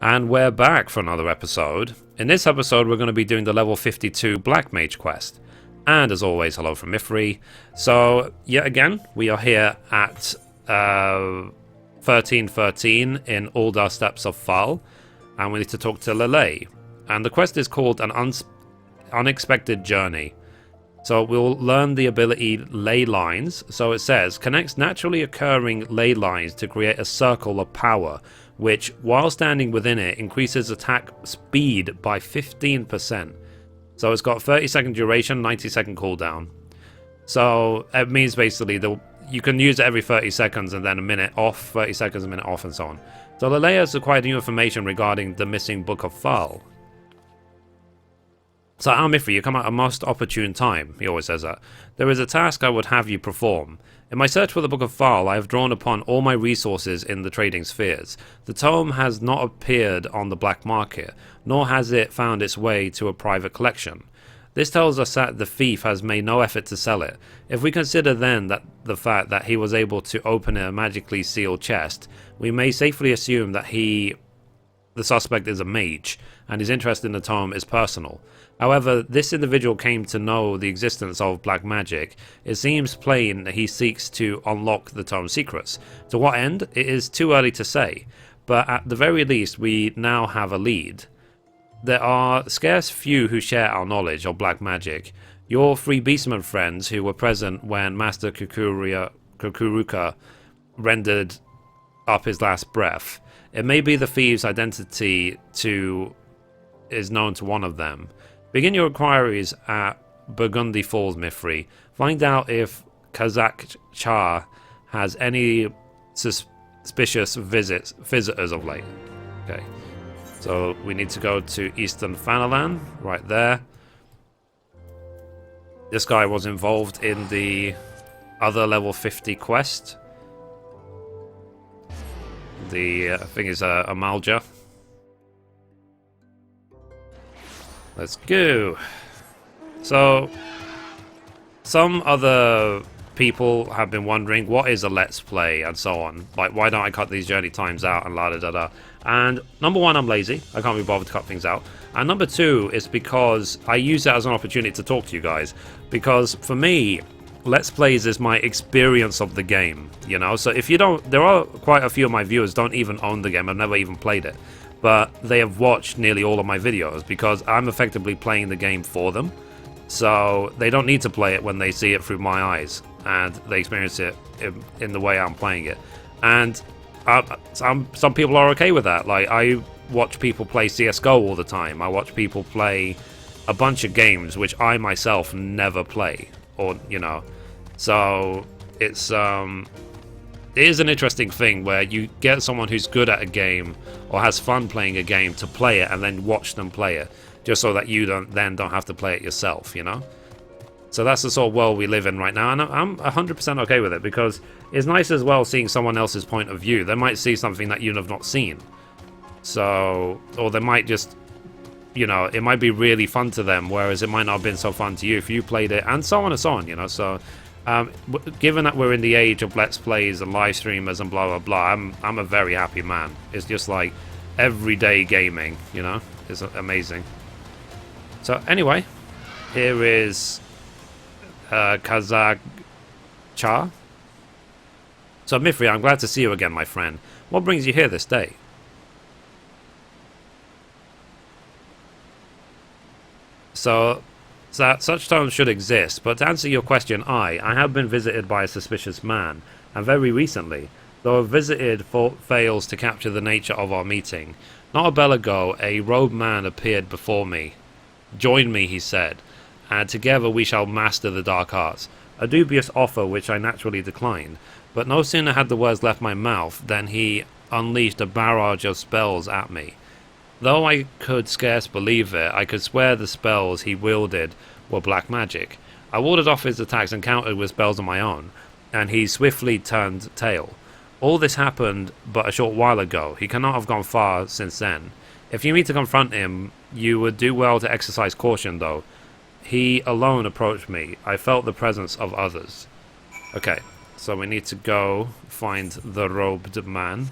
And we're back for another episode. In this episode, we're going to be doing the level 52 Black Mage Quest. And as always, hello from Mithrie. So, yet again, we are here at 1313 in Aldar Steppes of Fal. And we need to talk to Lele. And the quest is called An Unexpected Journey. So we'll learn the ability Ley Lines. So it says, connects naturally occurring ley lines to create a circle of power, which, while standing within it, increases attack speed by 15%. So it's got 30-second duration, 90-second cooldown. So it means basically you can use it every 30 seconds and then a minute off, 30 seconds, a minute off, and so on. So Lele has acquired new information regarding the missing Book of Fal. So, Mithrie, you come at a most opportune time. He always says that. There is a task I would have you perform. In my search for the Book of Fal, I have drawn upon all my resources in the trading spheres. The tome has not appeared on the black market, nor has it found its way to a private collection. This tells us that the thief has made no effort to sell it. If we consider then that the fact that he was able to open a magically sealed chest, we may safely assume that the suspect is a mage, and his interest in the tome is personal. However, this individual came to know the existence of black magic. It seems plain that he seeks to unlock the tome's secrets. To what end? It is too early to say, but at the very least we now have a lead. There are scarce few who share our knowledge of black magic. Your three beastmen friends who were present when Master Kukuruka rendered up his last breath. It may be the thieves' identity is known to one of them. Begin your inquiries at Burgundy Falls, Mithrie. Find out if Kazakh Char has any suspicious visitors of late. Okay. So we need to go to Eastern Fanalan, right there. This guy was involved in the other level 50 quest. The thing is Amalja. Let's go. So, some other people have been wondering what is a let's play and so on. Like, why don't I cut these journey times out and la da da da. And number one, I'm lazy. I can't be bothered to cut things out. And number two is because I use that as an opportunity to talk to you guys. Because for me, let's plays is my experience of the game, you know. So if you don't, there are quite a few of my viewers don't even own the game. I've never even played it. But they have watched nearly all of my videos because I'm effectively playing the game for them. So they don't need to play it when they see it through my eyes and they experience it in the way I'm playing it. And some people are okay with that. Like, I watch people play CSGO all the time. I watch people play a bunch of games which I myself never play, or you know. So it is an interesting thing where you get someone who's good at a game or has fun playing a game to play it and then watch them play it, just so that you don't have to play it yourself, you know? So that's the sort of world we live in right now, and I'm 100% okay with it, because it's nice as well seeing someone else's point of view. They might see something that you have not seen. So, or they might just, you know, it might be really fun to them, whereas it might not have been so fun to you if you played it, and so on and so on, you know? So, given that we're in the age of let's plays and live streamers and blah blah blah, I'm a very happy man. It's just like everyday gaming, you know. It's amazing. So anyway, here is Kazakh Char. So Mithrie, I'm glad to see you again, my friend. What brings you here this day? So that such tomes should exist, but to answer your question, I have been visited by a suspicious man, and very recently, though a visited fails to capture the nature of our meeting. Not a bell ago, a robed man appeared before me. Join me, he said, and together we shall master the dark arts. A dubious offer which I naturally declined, but no sooner had the words left my mouth than he unleashed a barrage of spells at me. Though I could scarce believe it, I could swear the spells he wielded were black magic. I warded off his attacks and countered with spells of my own, and he swiftly turned tail. All this happened but a short while ago. He cannot have gone far since then. If you meet to confront him, you would do well to exercise caution, though. He alone approached me. I felt the presence of others. Okay, so we need to go find the robed man.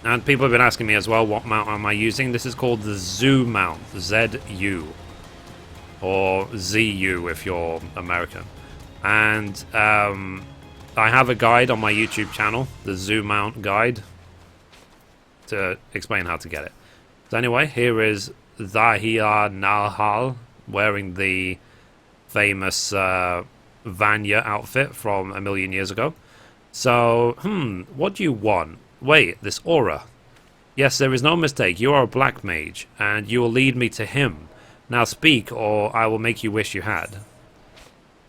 And people have been asking me as well, what mount am I using? This is called the ZU mount, Z-U, or Z-U if you're American. And I have a guide on my YouTube channel, the ZU mount guide, to explain how to get it. So anyway, here is Zahia Nalhal wearing the famous Vanya outfit from a million years ago. So, what do you want? Wait, this aura. Yes, there is no mistake. You are a black mage, and you will lead me to him. Now speak, or I will make you wish you had.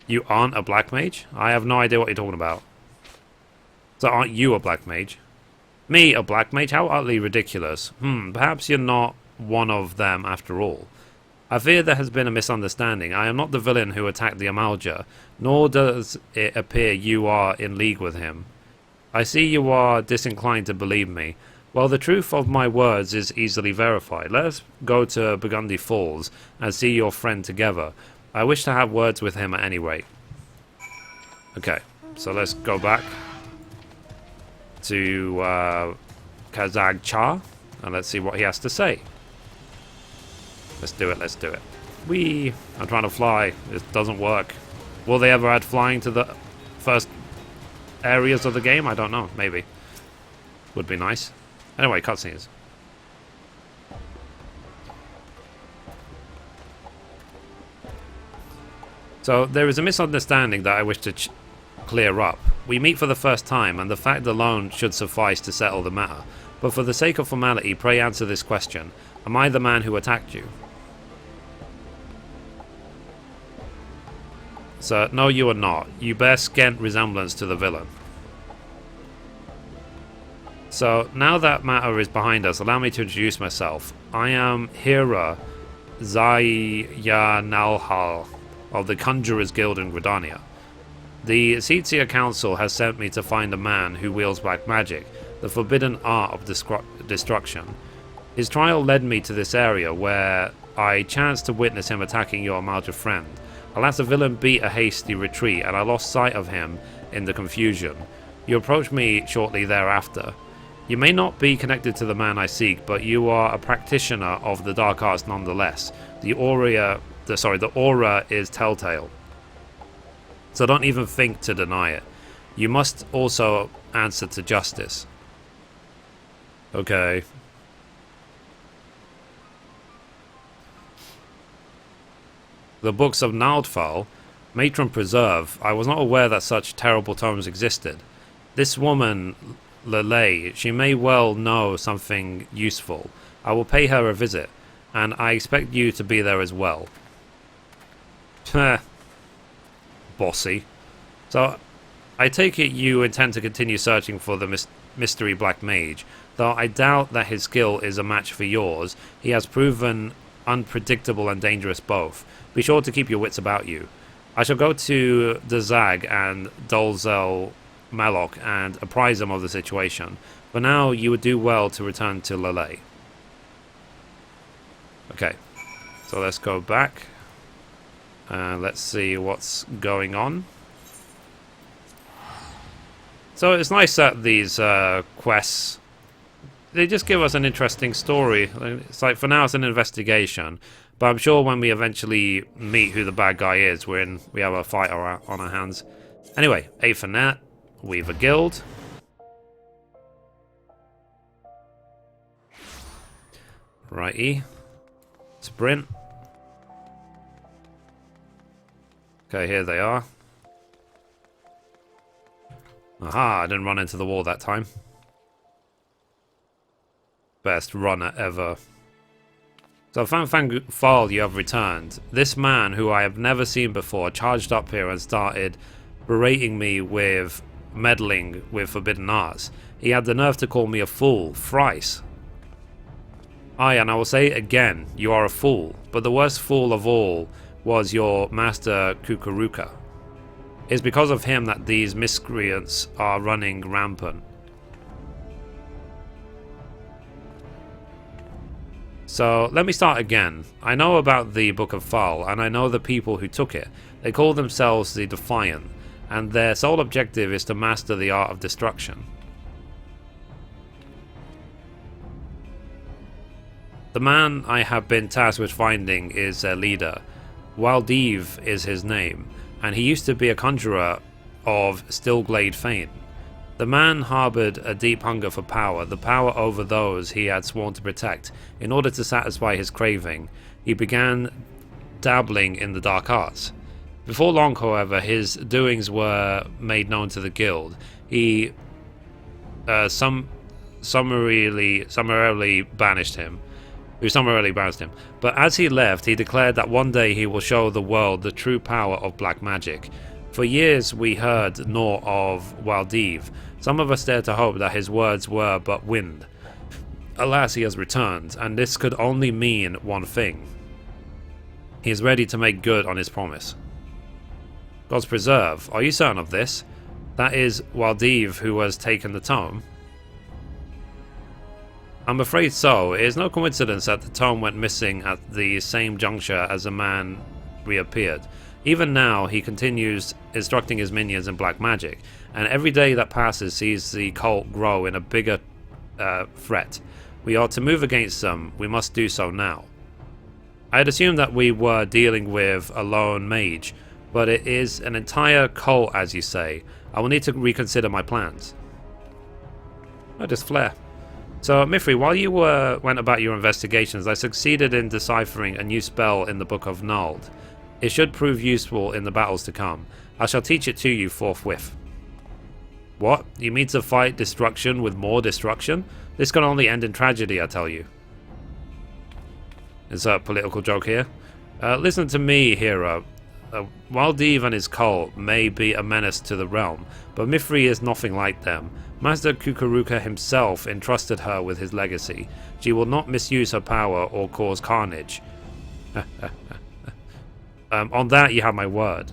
You aren't a black mage? I have no idea what you're talking about. So aren't you a black mage? Me, a black mage? How utterly ridiculous. Perhaps you're not one of them after all. I fear there has been a misunderstanding. I am not the villain who attacked the Amalja, nor does it appear you are in league with him. I see you are disinclined to believe me. Well, the truth of my words is easily verified. Let us go to Burgundy Falls and see your friend together. I wish to have words with him at any rate. Okay, so let's go back to Kazag Cha and let's see what he has to say. Let's do it, let's do it. Whee! I'm trying to fly. It doesn't work. Will they ever add flying to the first areas of the game? I don't know. Maybe. Would be nice. Anyway, cutscenes. So, there is a misunderstanding that I wish to clear up. We meet for the first time, and the fact alone should suffice to settle the matter. But for the sake of formality, pray answer this question. Am I the man who attacked you? Sir, no, you are not. You bear scant resemblance to the villain. So, now that matter is behind us, allow me to introduce myself. I am Hira Zayanalhal of the Conjurers Guild in Gridania. The Seatsia Council has sent me to find a man who wields black magic, the forbidden art of destruction. His trial led me to this area where I chanced to witness him attacking your Amalja friend. Alas, the villain beat a hasty retreat, and I lost sight of him in the confusion. You approached me shortly thereafter. You may not be connected to the man I seek, but you are a practitioner of the dark arts nonetheless. The aura is telltale. So don't even think to deny it. You must also answer to justice. Okay. The books of Naldfal, Matron Preserve. I was not aware that such terrible tomes existed. This woman, Lele, she may well know something useful. I will pay her a visit, and I expect you to be there as well. Bossy. So, I take it you intend to continue searching for the mystery Black Mage. Though I doubt that his skill is a match for yours, he has proven unpredictable and dangerous both. Be sure to keep your wits about you. I shall go to Dazag and Dolzel Malok and apprise them of the situation. For now, you would do well to return to Lele. Okay, so let's go back. Let's see what's going on. So it's nice that these quests, they just give us an interesting story. It's like, for now it's an investigation, but I'm sure when we eventually meet who the bad guy is, we have a fight on our hands. Anyway, A for Nat, Weaver Guild. Righty. Sprint. Okay, here they are. Aha, I didn't run into the wall that time. Best runner ever. So, Fanfang Fall, you have returned. This man, who I have never seen before, charged up here and started berating me with meddling with forbidden arts. He had the nerve to call me a fool, thrice. Aye, and I will say it again, you are a fool. But the worst fool of all was your master Kukuruka. It's because of him that these miscreants are running rampant. So, let me start again. I know about the Book of Fal, and I know the people who took it. They call themselves the Defiant, and their sole objective is to master the art of destruction. The man I have been tasked with finding is their leader. Waldiv is his name, and he used to be a conjurer of Stillglade fame. The man harbored a deep hunger for power, the power over those he had sworn to protect. In order to satisfy his craving, he began dabbling in the dark arts. Before long, however, his doings were made known to the guild. He summarily banished him. But as he left, he declared that one day he will show the world the true power of black magic. For years we heard naught of Waldiv. Some of us dared to hope that his words were but wind. Alas, he has returned, and this could only mean one thing. He is ready to make good on his promise. God's preserve, are you certain of this? That is Waldiv who has taken the tome? I'm afraid so. It is no coincidence that the tome went missing at the same juncture as the man reappeared. Even now, he continues instructing his minions in black magic, and every day that passes sees the cult grow in a bigger threat. We are to move against them. We must do so now. I had assumed that we were dealing with a lone mage, but it is an entire cult, as you say. I will need to reconsider my plans. Oh, just flare. So, Mithrie, while you went about your investigations, I succeeded in deciphering a new spell in the Book of Nald. It should prove useful in the battles to come. I shall teach it to you forthwith. What? You mean to fight destruction with more destruction? This can only end in tragedy, I tell you. Is that a political joke here? Listen to me, hero. Waldiv and his cult may be a menace to the realm, but Mithrie is nothing like them. Master Kukuruka himself entrusted her with his legacy. She will not misuse her power or cause carnage. On that you have my word.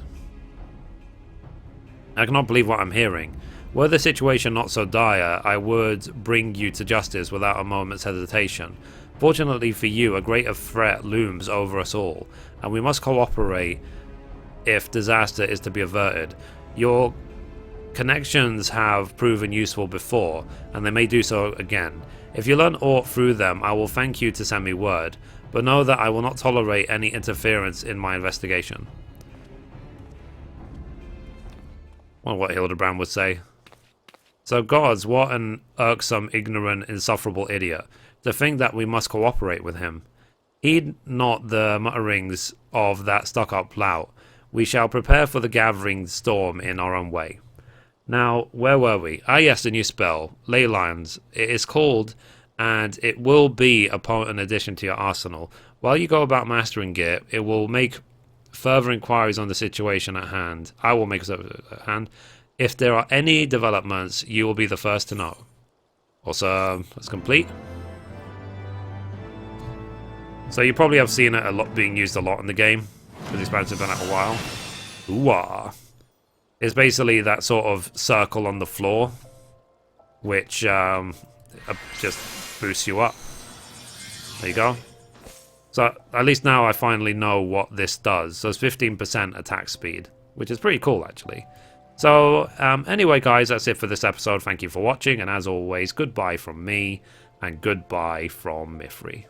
I cannot believe what I'm hearing. Were the situation not so dire, I would bring you to justice without a moment's hesitation. Fortunately for you, a greater threat looms over us all, and we must cooperate if disaster is to be averted. Your connections have proven useful before, and they may do so again. If you learn aught through them, I will thank you to send me word, but know that I will not tolerate any interference in my investigation. Well, what Hildebrand would say. So gods, what an irksome, ignorant, insufferable idiot. To think that we must cooperate with him. Heed not the mutterings of that stuck-up lout. We shall prepare for the gathering storm in our own way. Now, where were we? Ah yes, the new spell, Ley Lines. It is called, and it will be a potent addition to your arsenal. While you go about mastering it, it will make further inquiries on the situation at hand. I will make it at hand. If there are any developments, you will be the first to know. Also, that's complete. So you probably have seen it a lot being used a lot in the game, because it's been out a while. Ooh-ah. It's basically that sort of circle on the floor, which just boosts you up. There you go. So at least now I finally know what this does. So it's 15% attack speed, which is pretty cool actually. So anyway guys, that's it for this episode. Thank you for watching, and as always, goodbye from me, and goodbye from Mithrie.